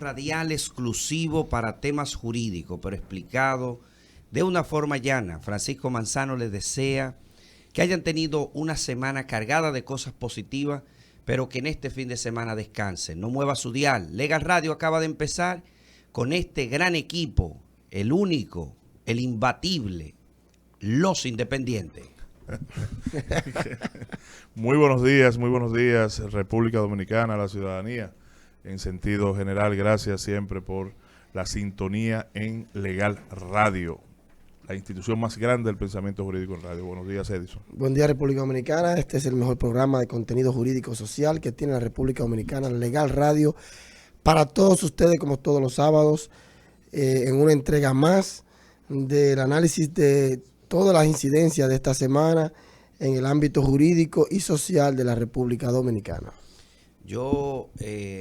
radial exclusivo para temas jurídicos, pero explicado de una forma llana. Francisco Manzano les desea que hayan tenido una semana cargada de cosas positivas, pero que en este fin de semana descansen. No mueva su dial. Legal Radio acaba de empezar con este gran equipo, el único, el imbatible, Los Independientes. Muy buenos días, República Dominicana, la ciudadanía. En sentido general, gracias siempre por la sintonía en Legal Radio, la institución más grande del pensamiento jurídico en radio. Buenos días, Edison. Buen día, República Dominicana. Este es el mejor programa de contenido jurídico social que tiene la República Dominicana, Legal Radio, para todos ustedes, como todos los sábados, en una entrega más del análisis de todas las incidencias de esta semana en el ámbito jurídico y social de la República Dominicana. Yo,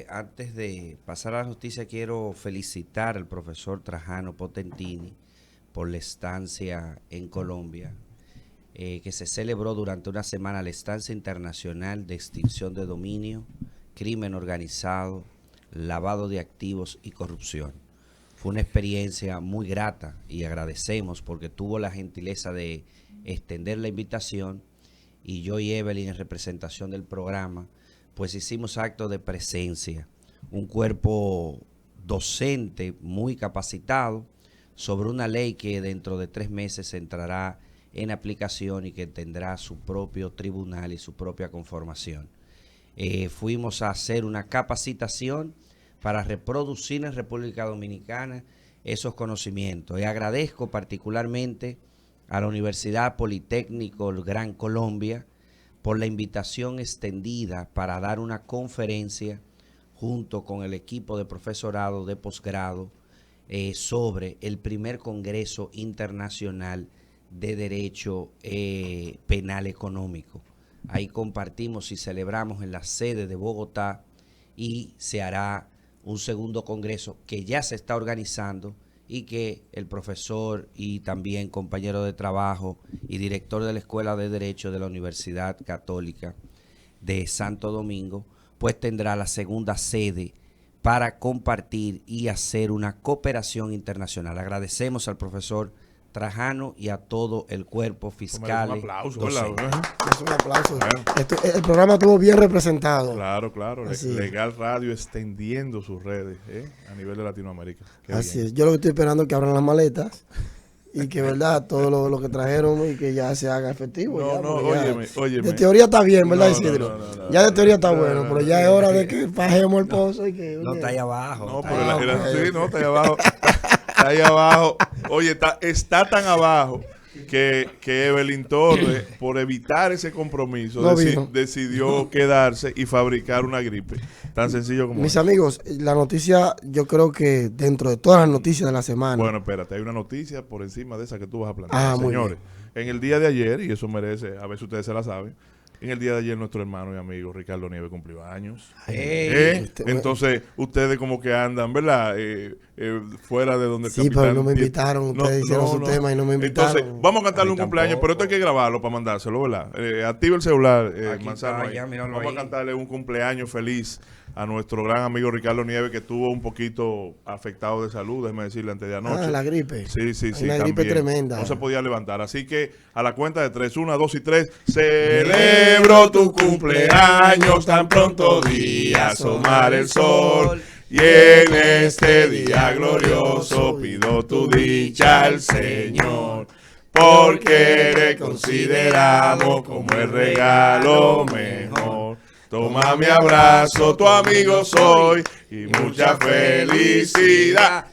antes de pasar a la noticia, quiero felicitar al profesor Trajano Potentini por la estancia en Colombia, que se celebró durante una semana la estancia internacional de extinción de dominio, crimen organizado, lavado de activos y corrupción. Fue una experiencia muy grata y agradecemos porque tuvo la gentileza de extender la invitación, y yo y Evelyn, en representación del programa, pues hicimos acto de presencia, un cuerpo docente muy capacitado sobre una ley que dentro de 3 meses entrará en aplicación y que tendrá su propio tribunal y su propia conformación. Fuimos a hacer una capacitación para reproducir en República Dominicana esos conocimientos. Y agradezco particularmente a la Universidad Politécnico Gran Colombia por la invitación extendida para dar una conferencia junto con el equipo de profesorado de posgrado sobre el primer Congreso Internacional de Derecho Penal Económico. Ahí compartimos y celebramos en la sede de Bogotá, y se hará un segundo congreso que ya se está organizando y que el profesor y también compañero de trabajo y director de la Escuela de Derecho de la Universidad Católica de Santo Domingo, pues tendrá la segunda sede para compartir y hacer una cooperación internacional. Agradecemos al profesor Trajano y a todo el cuerpo fiscal. Un aplauso, Es un aplauso. Bueno. El programa estuvo bien representado. Claro. Legal Radio extendiendo sus redes a nivel de Latinoamérica. Así es. Yo lo que estoy esperando es que abran las maletas y que, verdad, todo lo que trajeron y que ya se haga efectivo. Óyeme. De teoría está bien, ¿verdad, Isidro? Ya de teoría está bueno, pero ya es hora de que bajemos el pozo y que... No, está ahí abajo. No, pero está ahí abajo. Está ahí abajo. Oye, está tan abajo que Evelyn Torres, por evitar ese compromiso, decidió quedarse y fabricar una gripe. Tan sencillo como Mis amigos, la noticia, yo creo que dentro de todas las noticias de la semana... Bueno, espérate, hay una noticia por encima de esa que tú vas a plantear. Señores, en el día de ayer, y eso merece, a ver si ustedes se la saben, en el día de ayer nuestro hermano y amigo Ricardo Nieves cumplió años. Entonces, ustedes como que andan, ¿verdad? Fuera de donde el capitán... Sí, pero no me invitaron. Ustedes hicieron su tema y no me invitaron. Entonces, vamos a cantarle un cumpleaños, pero esto hay que grabarlo para mandárselo, ¿verdad? Activa el celular, Manzano. Vamos a cantarle un cumpleaños feliz a nuestro gran amigo Ricardo Nieves, que estuvo un poquito afectado de salud, déjeme decirle, antes de anoche. La gripe. Sí. Una gripe tremenda. No se podía levantar. Así que a la cuenta de 3, 1, 2 y 3, celebro tu cumpleaños, tan pronto día asomar el sol. Y en este día glorioso pido tu dicha al Señor, porque le consideramos como el regalo mejor. Toma mi abrazo, tu amigo soy, y mucha felicidad.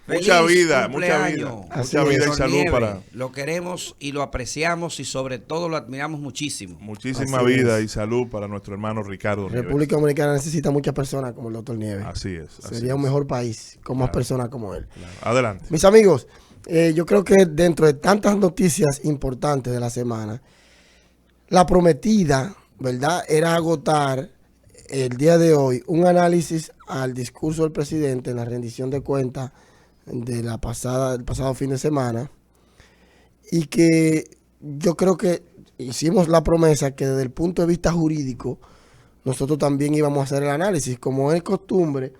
Mucha vida y salud para... Lo queremos y lo apreciamos y sobre todo lo admiramos muchísimo. Muchísima vida y salud para nuestro hermano Ricardo Nieves. República Dominicana necesita muchas personas como el doctor Nieves. Así es. Sería un mejor país con más personas como él. Claro. Adelante. Mis amigos, yo creo que dentro de tantas noticias importantes de la semana, la prometida, ¿verdad?, era agotar el día de hoy un análisis al discurso del presidente en la rendición de cuentas del pasado fin de semana, y que yo creo que hicimos la promesa que desde el punto de vista jurídico nosotros también íbamos a hacer el análisis. Como es costumbre,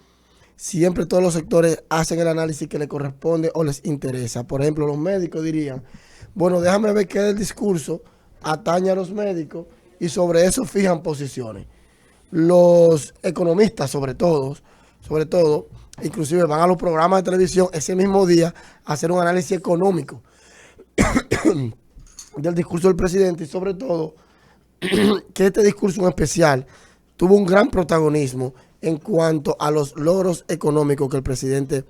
siempre todos los sectores hacen el análisis que les corresponde o les interesa. Por ejemplo, los médicos dirían, bueno, déjame ver qué del discurso atañe a los médicos y sobre eso fijan posiciones. Los economistas, sobre todo, inclusive van a los programas de televisión ese mismo día a hacer un análisis económico del discurso del presidente y sobre todo que este discurso en especial tuvo un gran protagonismo en cuanto a los logros económicos que el presidente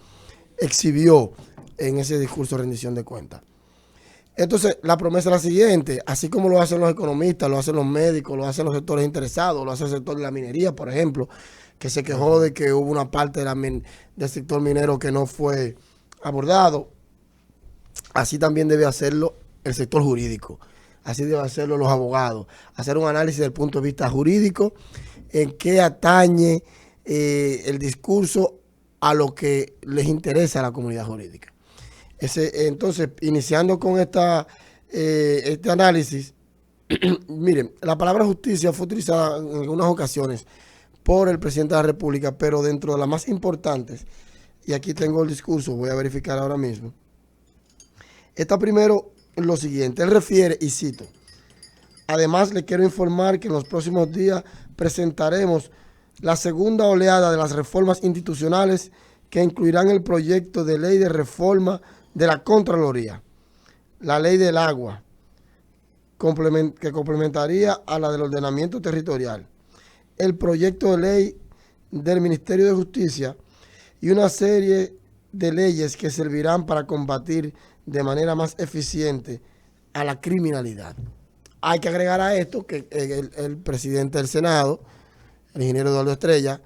exhibió en ese discurso de rendición de cuentas. Entonces, la promesa es la siguiente, así como lo hacen los economistas, lo hacen los médicos, lo hacen los sectores interesados, lo hace el sector de la minería, por ejemplo, que se quejó de que hubo una parte del sector minero que no fue abordado. Así también debe hacerlo el sector jurídico, así debe hacerlo los abogados, hacer un análisis desde el punto de vista jurídico, en qué atañe el discurso a lo que les interesa a la comunidad jurídica. Entonces, iniciando con este análisis, miren, la palabra justicia fue utilizada en algunas ocasiones por el presidente de la República, pero dentro de las más importantes, y aquí tengo el discurso, voy a verificar ahora mismo, está primero lo siguiente, él refiere, y cito, además le quiero informar que en los próximos días presentaremos la segunda oleada de las reformas institucionales que incluirán el proyecto de ley de reforma de la Contraloría, la ley del agua, que complementaría a la del ordenamiento territorial, el proyecto de ley del Ministerio de Justicia y una serie de leyes que servirán para combatir de manera más eficiente a la criminalidad. Hay que agregar a esto que el presidente del Senado, el ingeniero Eduardo Estrella,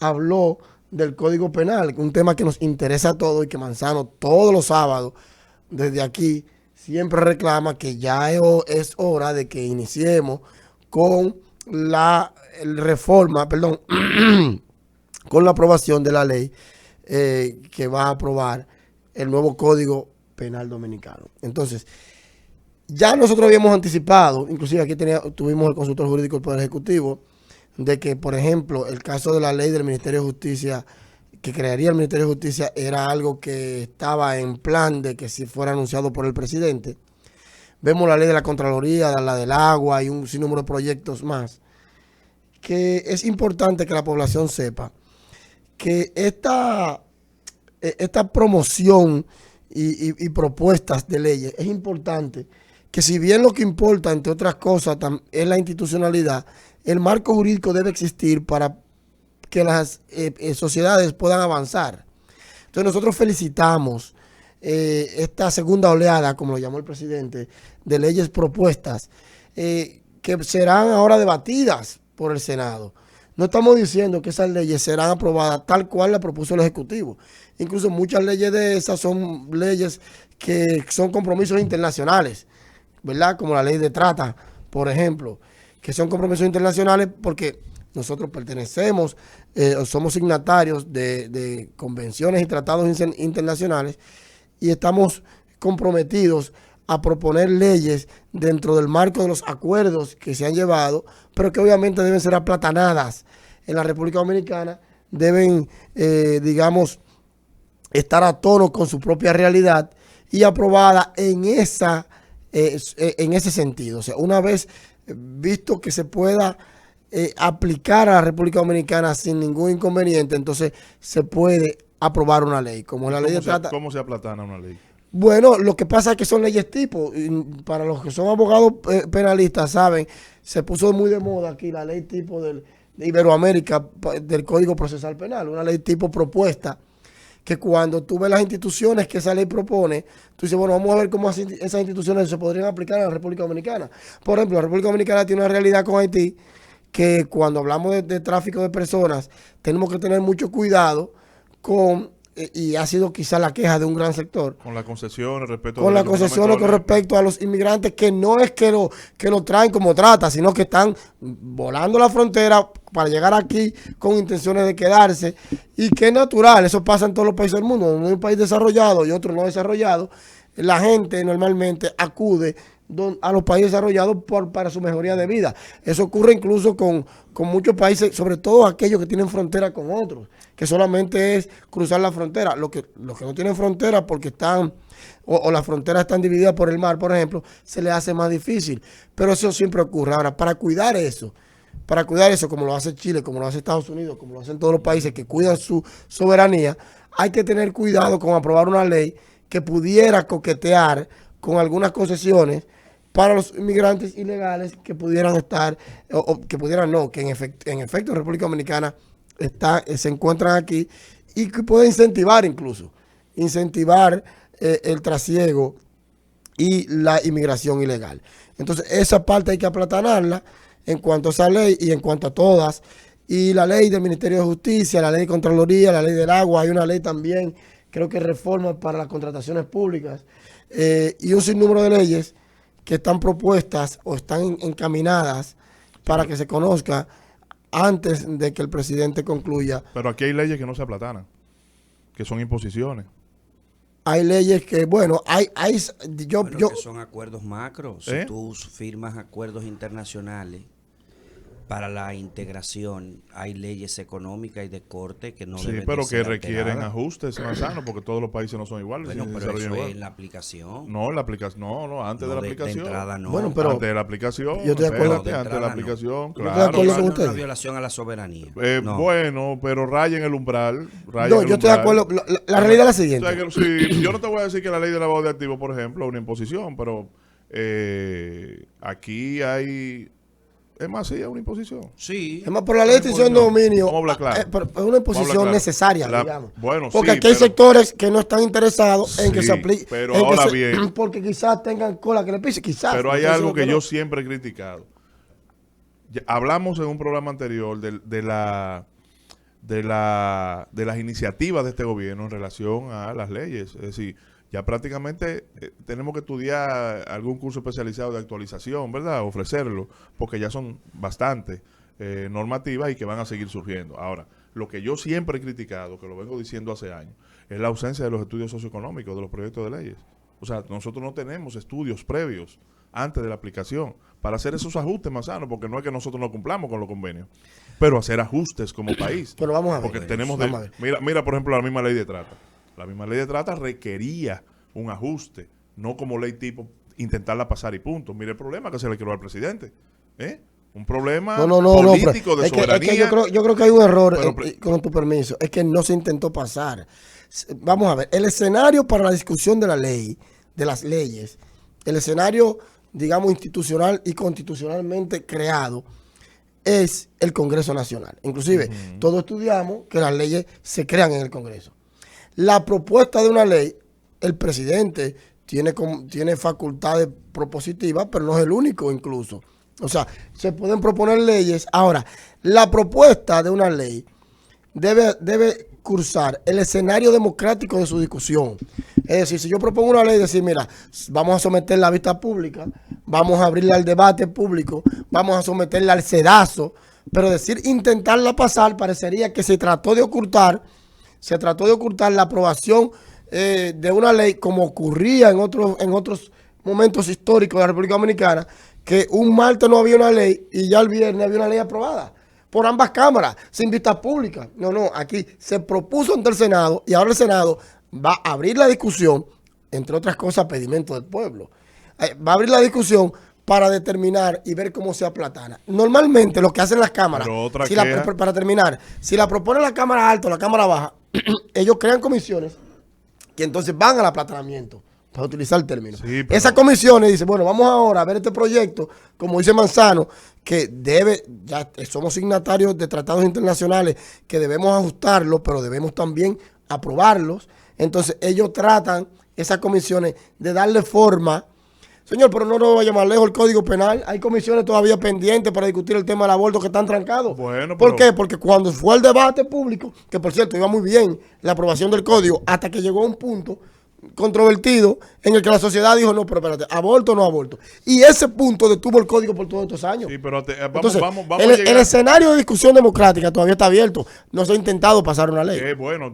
habló del Código Penal, un tema que nos interesa a todos y que Manzano todos los sábados desde aquí siempre reclama que ya es hora de que iniciemos con la reforma, perdón, con la aprobación de la ley que va a aprobar el nuevo Código Penal Dominicano. Entonces, ya nosotros habíamos anticipado, inclusive aquí tuvimos el consultor jurídico del Poder Ejecutivo, de que, por ejemplo, el caso de la ley del Ministerio de Justicia, que crearía el Ministerio de Justicia, era algo que estaba en plan de que si fuera anunciado por el presidente. Vemos la ley de la Contraloría, la del agua y un sinnúmero de proyectos más, que es importante que la población sepa que esta promoción y propuestas de leyes es importante, que si bien lo que importa, entre otras cosas, es la institucionalidad, el marco jurídico debe existir para que las sociedades puedan avanzar. Entonces nosotros felicitamos esta segunda oleada, como lo llamó el presidente, de leyes propuestas que serán ahora debatidas por el Senado. No estamos diciendo que esas leyes serán aprobadas tal cual la propuso el Ejecutivo. Incluso muchas leyes de esas son leyes que son compromisos internacionales, ¿verdad? Como la ley de trata, por ejemplo, que son compromisos internacionales porque nosotros pertenecemos, somos signatarios de convenciones y tratados internacionales y estamos comprometidos a proponer leyes dentro del marco de los acuerdos que se han llevado, pero que obviamente deben ser aplatanadas en la República Dominicana, deben, digamos, estar a tono con su propia realidad y aprobadas en ese sentido. O sea, una vez visto que se pueda aplicar a la República Dominicana sin ningún inconveniente, entonces se puede aprobar una ley. Como la ley de trata. ¿Cómo se aplatana una ley? Bueno, lo que pasa es que son leyes tipo. Para los que son abogados penalistas, saben, se puso muy de moda aquí la ley tipo de Iberoamérica del Código Procesal Penal, una ley tipo propuesta, que cuando tú ves las instituciones que esa ley propone, tú dices, bueno, vamos a ver cómo esas instituciones se podrían aplicar a la República Dominicana. Por ejemplo, la República Dominicana tiene una realidad con Haití que cuando hablamos de tráfico de personas, tenemos que tener mucho cuidado con, y ha sido quizá la queja de un gran sector. Con las concesiones respecto con las concesiones con respecto a los inmigrantes, que no es que lo traen como trata, sino que están volando la frontera para llegar aquí con intenciones de quedarse, y que es natural, eso pasa en todos los países del mundo, donde hay un país desarrollado y otro no desarrollado, la gente normalmente acude a los países desarrollados para su mejoría de vida. Eso ocurre incluso con muchos países, sobre todo aquellos que tienen frontera con otros, que solamente es cruzar la frontera. Los que no tienen frontera porque están, o las fronteras están divididas por el mar, por ejemplo, se les hace más difícil. Pero eso siempre ocurre. Ahora, para cuidar eso, como lo hace Chile, como lo hace Estados Unidos, como lo hacen todos los países que cuidan su soberanía, hay que tener cuidado con aprobar una ley que pudiera coquetear con algunas concesiones para los inmigrantes ilegales que pudieran estar, que pudieran no, que en efecto en República Dominicana se encuentran aquí y que puede incentivar el trasiego y la inmigración ilegal. Entonces, esa parte hay que aplatanarla en cuanto a esa ley y en cuanto a todas. Y la ley del Ministerio de Justicia, la ley de Contraloría, la ley del agua, hay una ley también, creo que reforma para las contrataciones públicas, y un sinnúmero de leyes que están propuestas o están encaminadas para que se conozca antes de que el presidente concluya. Pero aquí hay leyes que no se aplatanan, que son imposiciones. Hay leyes que, bueno, que son acuerdos macro. Si tú firmas acuerdos internacionales para la integración, hay leyes económicas y de corte que no deben pero de ser que requieren alteradas. ajustes, Manzano, porque todos los países no son iguales. Bueno, pero eso es en la aplicación. No, en la aplicación, no, antes de la aplicación. De entrada no. Bueno, pero antes de la aplicación. yo estoy de acuerdo. Antes de la aplicación, Yo estoy de claro. acuerdo con Eso no es usted. una violación a la soberanía. No. Bueno, pero rayen el umbral. No, yo estoy de acuerdo. La realidad es la siguiente. O sea, que, yo no te voy a decir que la ley de lavado de activos, por ejemplo, es una imposición, pero aquí hay... Es más, sí, es una imposición. Sí. Es más, por la ley de extinción de dominio, Vamos a hablar claro. es una imposición necesaria, digamos. Bueno, porque sí, aquí hay sectores que no están interesados en que se aplique. Pero ahora bien. Porque quizás tengan cola que le pise, quizás. Pero hay algo que yo siempre he criticado. Hablamos en un programa anterior de las iniciativas de este gobierno en relación a las leyes. Es decir, ya prácticamente tenemos que estudiar algún curso especializado de actualización, ¿verdad? Ofrecerlo, porque ya son bastante normativas y que van a seguir surgiendo. Ahora, lo que yo siempre he criticado, que lo vengo diciendo hace años, es la ausencia de los estudios socioeconómicos de los proyectos de leyes. O sea, nosotros no tenemos estudios previos antes de la aplicación para hacer esos ajustes más sanos, porque no es que nosotros no cumplamos con los convenios, pero hacer ajustes como país. Pero vamos a ver. Porque tenemos mira, por ejemplo, la misma ley de trata. La misma ley de trata requería un ajuste, no como ley tipo intentarla pasar y punto. Mire el problema que se le creó al presidente. Un problema político de soberanía. Es que yo creo que hay un error, con tu permiso, es que no se intentó pasar. Vamos a ver, el escenario para la discusión de la ley, de las leyes, el escenario, digamos, institucional y constitucionalmente creado, es el Congreso Nacional. Inclusive, todos estudiamos que las leyes se crean en el Congreso. La propuesta de una ley, el presidente tiene facultades propositivas, pero no es el único incluso. O sea, se pueden proponer leyes. Ahora, la propuesta de una ley debe cursar el escenario democrático de su discusión. Es decir, si yo propongo una ley, decir, mira, vamos a someterla a vista pública, vamos a abrirla al debate público, vamos a someterla al sedazo, pero decir intentarla pasar parecería que se trató de ocultar la aprobación de una ley, como ocurría en otros momentos históricos de la República Dominicana, que un martes no había una ley y ya el viernes había una ley aprobada por ambas cámaras, sin vista pública. No, aquí se propuso ante el Senado y ahora el Senado va a abrir la discusión, entre otras cosas, a pedimento del pueblo. Va a abrir la discusión para determinar y ver cómo se aplatana. Normalmente lo que hacen las cámaras, para terminar, si la propone la Cámara Alta o la Cámara Baja, ellos crean comisiones que entonces van al aplatanamiento, para utilizar el término. Sí, esas comisiones dicen, bueno, vamos ahora a ver este proyecto, como dice Manzano, que ya somos signatarios de tratados internacionales que debemos ajustarlos, pero debemos también aprobarlos. Entonces ellos tratan, esas comisiones, de darle forma. Señor, pero no nos vaya más lejos el Código Penal. Hay comisiones todavía pendientes para discutir el tema del aborto que están trancados. Bueno, ¿Por qué? Porque cuando fue el debate público, que por cierto iba muy bien la aprobación del código, hasta que llegó a un punto, controvertido en el que la sociedad dijo, no, pero espérate, aborto o no aborto. Y ese punto detuvo el código por todos estos años. Sí, pero Entonces, vamos a el llegar. escenario de discusión democrática todavía está abierto. No se ha intentado pasar una ley. Bueno,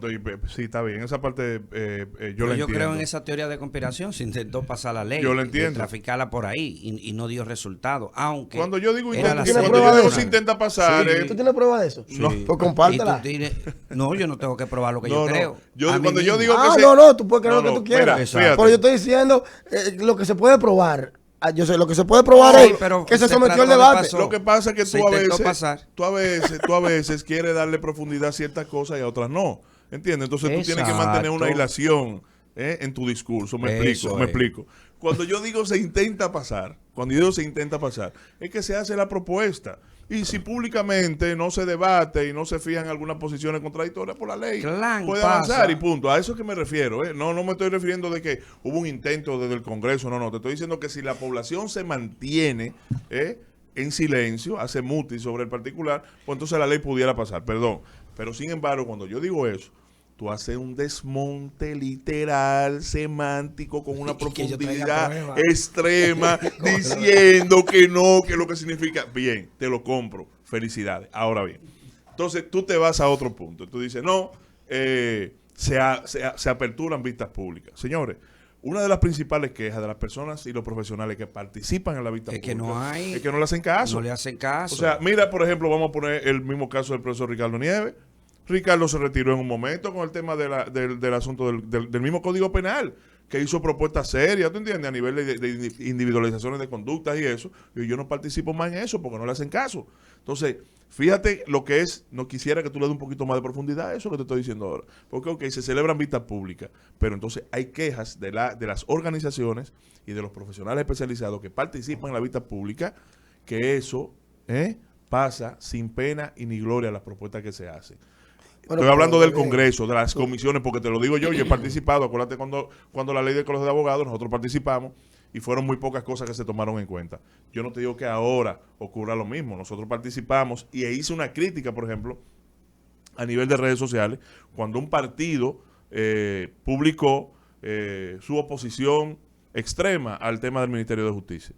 sí, está bien. Esa parte yo la entiendo. Yo creo en esa teoría de conspiración. Se intentó pasar la ley. Yo la entiendo. Traficarla por ahí y no dio resultado. Aunque Cuando yo digo era la ¿Tienes cuando prueba yo de digo eso? se intenta pasar, Sí. ¿Tú tienes prueba de eso? Sí. No. Pues compártela. Y tú tienes- no, yo no tengo que probar lo que No, yo no. creo. Yo, A mí cuando yo mismo. digo Ah, que no, tú puedes creer lo que tú mira, quieras. Exacto. Pero yo estoy diciendo lo que se puede probar. Yo sé, lo que se puede probar Sí, es pero que se se sometió trató el de debate. pasar. Lo que pasa es que Se tú a intentó veces, pasar. tú a veces quieres darle profundidad a ciertas cosas y a otras no. ¿Entiendes? Entonces tú tienes que mantener una Exacto. hilación en tu discurso. Me Eso explico. Cuando yo digo se intenta pasar, es que se hace la propuesta. Y si públicamente no se debate y no se fijan algunas posiciones contradictorias por la ley, Clan puede pasa. avanzar y punto. A eso es que me refiero. No me estoy refiriendo de que hubo un intento desde el Congreso. No. Te estoy diciendo que si la población se mantiene en silencio, hace mutis sobre el particular, pues entonces la ley pudiera pasar. Perdón. Pero sin embargo, cuando yo digo eso, tú haces un desmonte literal, semántico, con una Y que yo traiga profundidad pruebas. extrema, diciendo que no, que lo que significa. Bien, te lo compro. Felicidades. Ahora bien, entonces tú te vas a otro punto. Tú dices, no, se aperturan vistas públicas. Señores, una de las principales quejas de las personas y los profesionales que participan en la vista Es que pública no hay- es que no le hacen caso. No le hacen caso. O sea, mira, por ejemplo, vamos a poner el mismo caso del profesor Ricardo Nieves. Ricardo se retiró en un momento con el tema del asunto del mismo Código Penal, que hizo propuestas serias, ¿tú entiendes? A nivel de individualizaciones de conductas y eso. Y yo no participo más en eso porque no le hacen caso. Entonces, fíjate lo que es, no quisiera que tú le des un poquito más de profundidad a eso que te estoy diciendo ahora. Porque, ok, se celebran vistas públicas, pero entonces hay quejas de las organizaciones y de los profesionales especializados que participan en la vista pública, que eso pasa sin pena y ni gloria a las propuestas que se hacen. Bueno, Estoy hablando pero, del Congreso, de las comisiones, porque te lo digo yo he participado. Acuérdate cuando la ley del Colegio de Abogados, nosotros participamos y fueron muy pocas cosas que se tomaron en cuenta. Yo no te digo que ahora ocurra lo mismo. Nosotros participamos y hice una crítica, por ejemplo, a nivel de redes sociales, cuando un partido publicó su oposición extrema al tema del Ministerio de Justicia.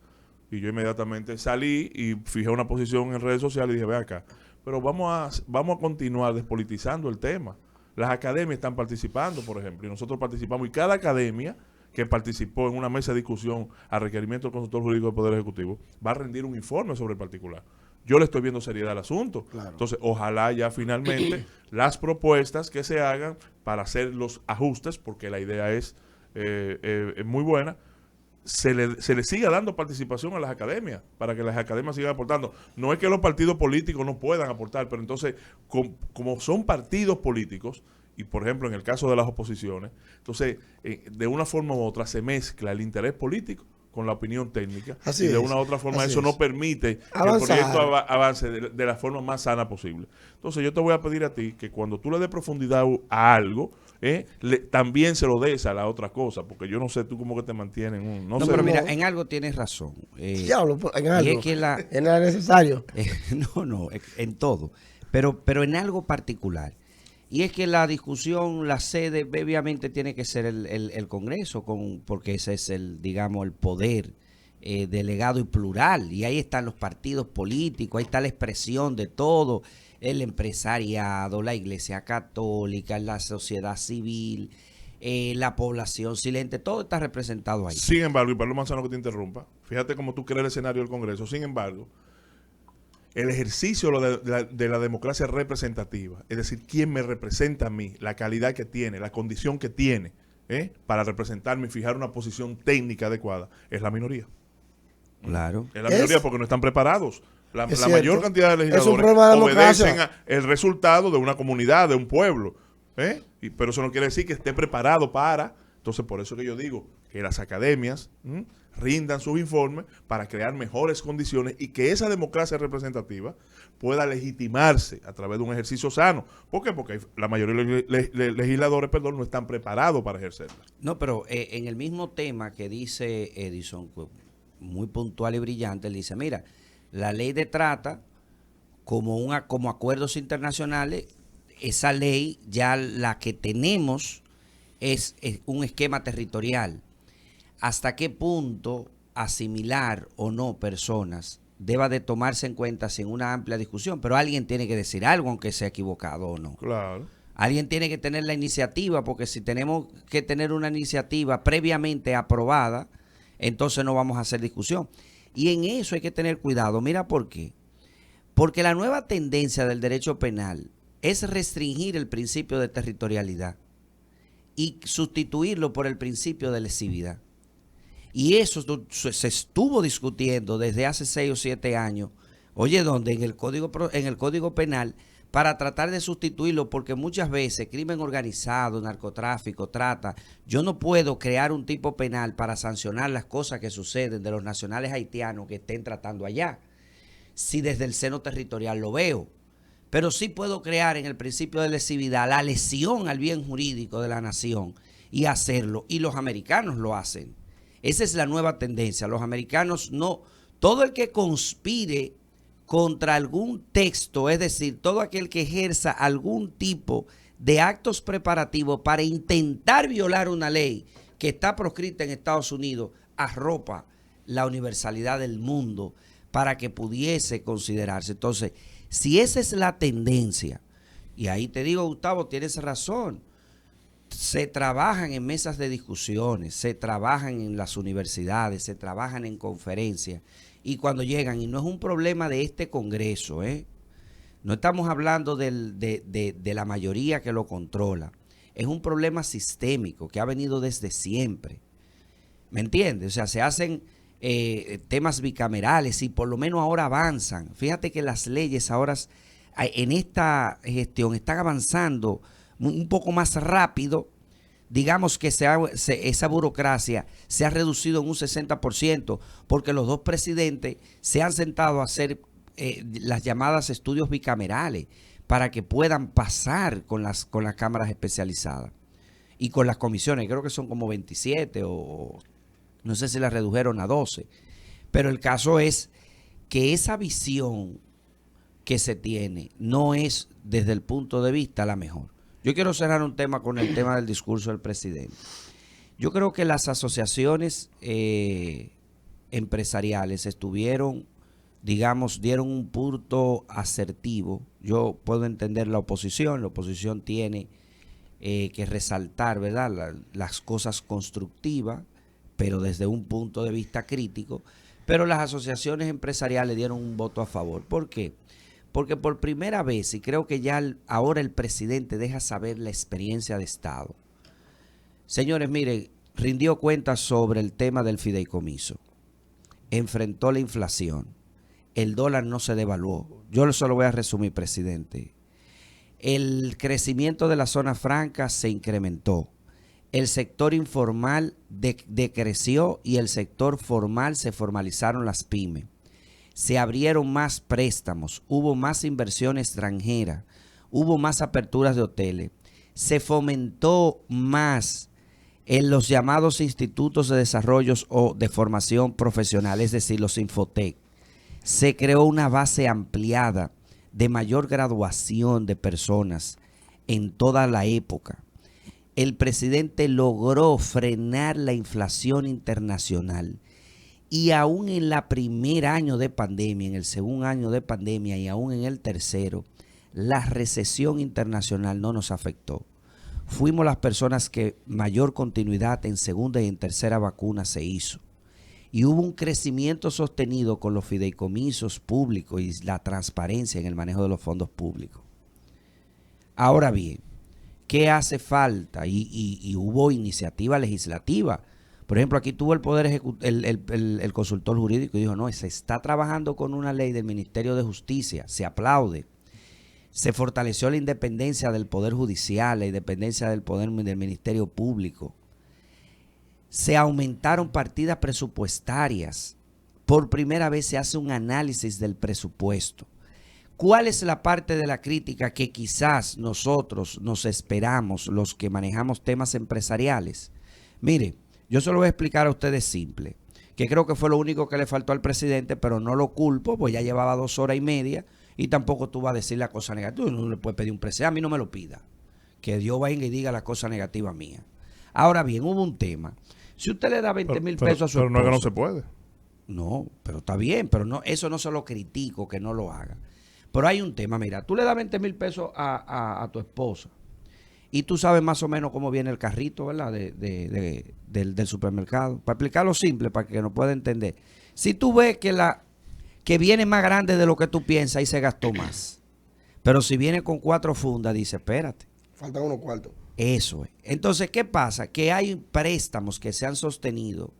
Y yo inmediatamente salí y fijé una posición en redes sociales y dije, ve acá, pero vamos a continuar despolitizando el tema. Las academias están participando, por ejemplo, y nosotros participamos, y cada academia que participó en una mesa de discusión a requerimiento del consultor jurídico del Poder Ejecutivo va a rendir un informe sobre el particular. Yo le estoy viendo seriedad al asunto. Claro. Entonces, ojalá ya finalmente las propuestas que se hagan para hacer los ajustes, porque la idea es muy buena, se le siga dando participación a las academias, para que las academias sigan aportando. No es que los partidos políticos no puedan aportar, pero entonces, como son partidos políticos, y por ejemplo en el caso de las oposiciones, entonces de una forma u otra se mezcla el interés político con la opinión técnica. Así y de es, una u otra forma así eso es. no permite que el Avanzar. proyecto avance de la forma más sana posible. Entonces yo te voy a pedir a ti que cuando tú le des profundidad a algo, también se lo des a la otra cosa, porque yo no sé tú cómo que te mantienen. No sé. pero mira, en algo tienes razón. Diablo, en algo. Y es que ¿No era necesario? no, en todo. Pero en algo particular. Y es que la discusión, la sede, obviamente tiene que ser el Congreso, porque ese es digamos, el poder delegado y plural. Y ahí están los partidos políticos, ahí está la expresión de todo, el empresariado, la Iglesia Católica, la sociedad civil, la población silente, todo está representado ahí. Sin embargo, y Pablo Manzano que te interrumpa, fíjate cómo tú crees el escenario del Congreso. Sin embargo, el ejercicio de la democracia representativa, es decir, quién me representa a mí, la calidad que tiene, la condición que tiene para representarme y fijar una posición técnica adecuada, es la minoría. Claro. Es la minoría porque no están preparados. La Es mayor cierto. cantidad de Es un problema de legisladores obedecen democracia. el resultado de una comunidad, de un pueblo. Pero eso no quiere decir que esté preparado para. Entonces, por eso que yo digo que las academias rindan sus informes para crear mejores condiciones y que esa democracia representativa pueda legitimarse a través de un ejercicio sano. ¿Por qué? Porque la mayoría de legisladores, no están preparados para ejercerla. No, pero en el mismo tema que dice Edison, muy puntual y brillante, él dice, mira, la ley de trata, como acuerdos internacionales, esa ley ya la que tenemos es un esquema territorial. ¿Hasta qué punto asimilar o no personas deba de tomarse en cuenta sin una amplia discusión? Pero alguien tiene que decir algo, aunque sea equivocado o no. Claro. Alguien tiene que tener la iniciativa, porque si tenemos que tener una iniciativa previamente aprobada, entonces no vamos a hacer discusión. Y en eso hay que tener cuidado. Mira por qué. Porque la nueva tendencia del derecho penal es restringir el principio de territorialidad y sustituirlo por el principio de lesividad. Y eso se estuvo discutiendo desde hace 6 o 7 años, oye, donde en el Código Penal, para tratar de sustituirlo, porque muchas veces crimen organizado, narcotráfico, trata, yo no puedo crear un tipo penal para sancionar las cosas que suceden de los nacionales haitianos que estén tratando allá, si desde el seno territorial lo veo. Pero sí puedo crear en el principio de lesividad la lesión al bien jurídico de la nación y hacerlo, y los americanos lo hacen. Esa es la nueva tendencia. Los americanos no, todo el que conspire contra algún texto, es decir, todo aquel que ejerza algún tipo de actos preparativos para intentar violar una ley que está proscrita en Estados Unidos, arropa la universalidad del mundo para que pudiese considerarse. Entonces, si esa es la tendencia, y ahí te digo, Gustavo, tienes razón, se trabajan en mesas de discusiones, se trabajan en las universidades, se trabajan en conferencias, y cuando llegan, y no es un problema de este Congreso, no estamos hablando de la mayoría que lo controla, es un problema sistémico que ha venido desde siempre, ¿me entiendes? O sea, se hacen temas bicamerales y por lo menos ahora avanzan. Fíjate que las leyes ahora en esta gestión están avanzando un poco más rápido. Digamos que esa burocracia se ha reducido en un 60% porque los dos presidentes se han sentado a hacer las llamadas estudios bicamerales para que puedan pasar con las cámaras especializadas y con las comisiones. Creo que son como 27 o no sé si las redujeron a 12. Pero el caso es que esa visión que se tiene no es desde el punto de vista la mejor. Yo quiero cerrar un tema con el tema del discurso del presidente. Yo creo que las asociaciones empresariales estuvieron, digamos, dieron un punto asertivo. Yo puedo entender la oposición tiene que resaltar, ¿verdad?, las cosas constructivas, pero desde un punto de vista crítico. Pero las asociaciones empresariales dieron un voto a favor. ¿Por qué? Porque por primera vez, y creo que ya ahora el presidente deja saber la experiencia de Estado. Señores, miren, rindió cuentas sobre el tema del fideicomiso. Enfrentó la inflación. El dólar no se devaluó. Yo se lo voy a resumir, presidente. El crecimiento de la zona franca se incrementó. El sector informal decreció y el sector formal se formalizaron las pymes. Se abrieron más préstamos, hubo más inversión extranjera, hubo más aperturas de hoteles, se fomentó más en los llamados institutos de desarrollo o de formación profesional, es decir, los Infotec. Se creó una base ampliada de mayor graduación de personas en toda la época. El presidente logró frenar la inflación internacional. Y aún en el primer año de pandemia, en el segundo año de pandemia y aún en el tercero, la recesión internacional no nos afectó. Fuimos las personas que mayor continuidad en segunda y en tercera vacuna se hizo. Y hubo un crecimiento sostenido con los fideicomisos públicos y la transparencia en el manejo de los fondos públicos. Ahora bien, ¿qué hace falta? Y hubo iniciativa legislativa. Por ejemplo, aquí tuvo el Poder el consultor jurídico y dijo, no, se está trabajando con una ley del Ministerio de Justicia, se aplaude. Se fortaleció la independencia del Poder Judicial, la independencia del Poder del Ministerio Público. Se aumentaron partidas presupuestarias. Por primera vez se hace un análisis del presupuesto. ¿Cuál es la parte de la crítica que quizás nosotros nos esperamos, los que manejamos temas empresariales? Mire, yo se lo voy a explicar a ustedes simple, que creo que fue lo único que le faltó al presidente, pero no lo culpo, pues ya llevaba 2 horas y media y tampoco tú vas a decir la cosa negativa. Tú no le puedes pedir un presidente, a mí no me lo pida, que Dios venga y diga la cosa negativa mía. Ahora bien, hubo un tema. Si usted le da 20,000 pesos a su Pero no es que no esposo, se puede. no, pero está bien, pero no, eso no se lo critico que no lo haga. Pero hay un tema, mira, tú le das 20,000 pesos a tu esposa y tú sabes más o menos cómo viene el carrito, ¿verdad? Del supermercado. Para explicarlo simple, para que nos pueda entender. Si tú ves que viene más grande de lo que tú piensas y se gastó más. Pero si viene con 4 fundas, dice, espérate. Faltan unos cuartos. Eso es. Entonces, ¿qué pasa? Que hay préstamos que se han sostenido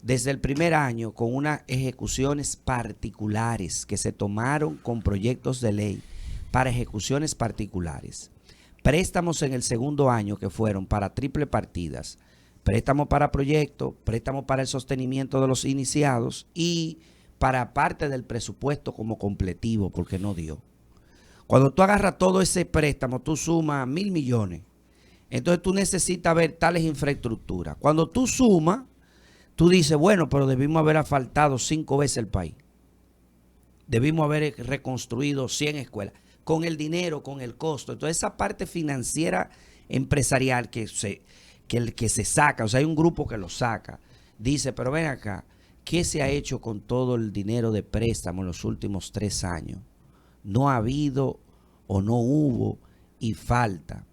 desde el primer año con unas ejecuciones particulares que se tomaron con proyectos de ley para ejecuciones particulares. Préstamos en el segundo año que fueron para triple partidas. Préstamo para proyectos, préstamo para el sostenimiento de los iniciados y para parte del presupuesto como completivo porque no dio. Cuando tú agarras todo ese préstamo, tú sumas 1,000 millones. Entonces tú necesitas ver tales infraestructuras. Cuando tú sumas, tú dices, bueno, pero debimos haber asfaltado 5 veces el país. Debimos haber reconstruido 100 escuelas. Con el dinero, con el costo. Entonces esa parte financiera empresarial que se saca, o sea, hay un grupo que lo saca, dice, pero ven acá, ¿qué se ha hecho con todo el dinero de préstamo en los últimos 3 años? No ha habido o no hubo y falta.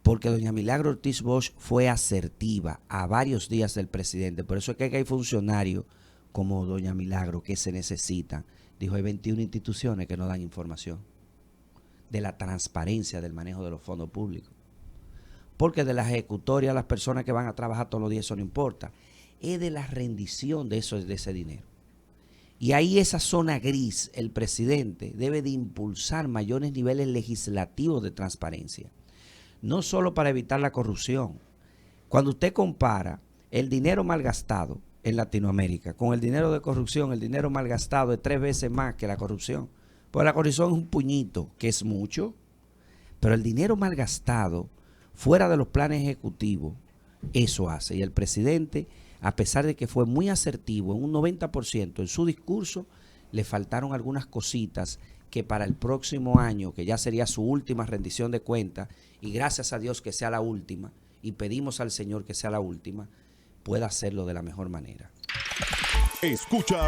Porque doña Milagro Ortiz Bosch fue asertiva a varios días del presidente. Por eso es que hay funcionarios como doña Milagro que se necesitan. Dijo, hay 21 instituciones que no dan información de la transparencia del manejo de los fondos públicos. Porque de la ejecutoria, las personas que van a trabajar todos los días, eso no importa. Es de la rendición de ese dinero. Y ahí esa zona gris, el presidente debe de impulsar mayores niveles legislativos de transparencia. No solo para evitar la corrupción. Cuando usted compara el dinero malgastado en Latinoamérica con el dinero de corrupción, el dinero malgastado es 3 veces más que la corrupción. Pues la corrupción es un puñito, que es mucho, pero el dinero malgastado fuera de los planes ejecutivos, eso hace. Y el presidente, a pesar de que fue muy asertivo en un 90% en su discurso, le faltaron algunas cositas que para el próximo año, que ya sería su última rendición de cuentas, y gracias a Dios que sea la última, y pedimos al Señor que sea la última, pueda hacerlo de la mejor manera. Escuchas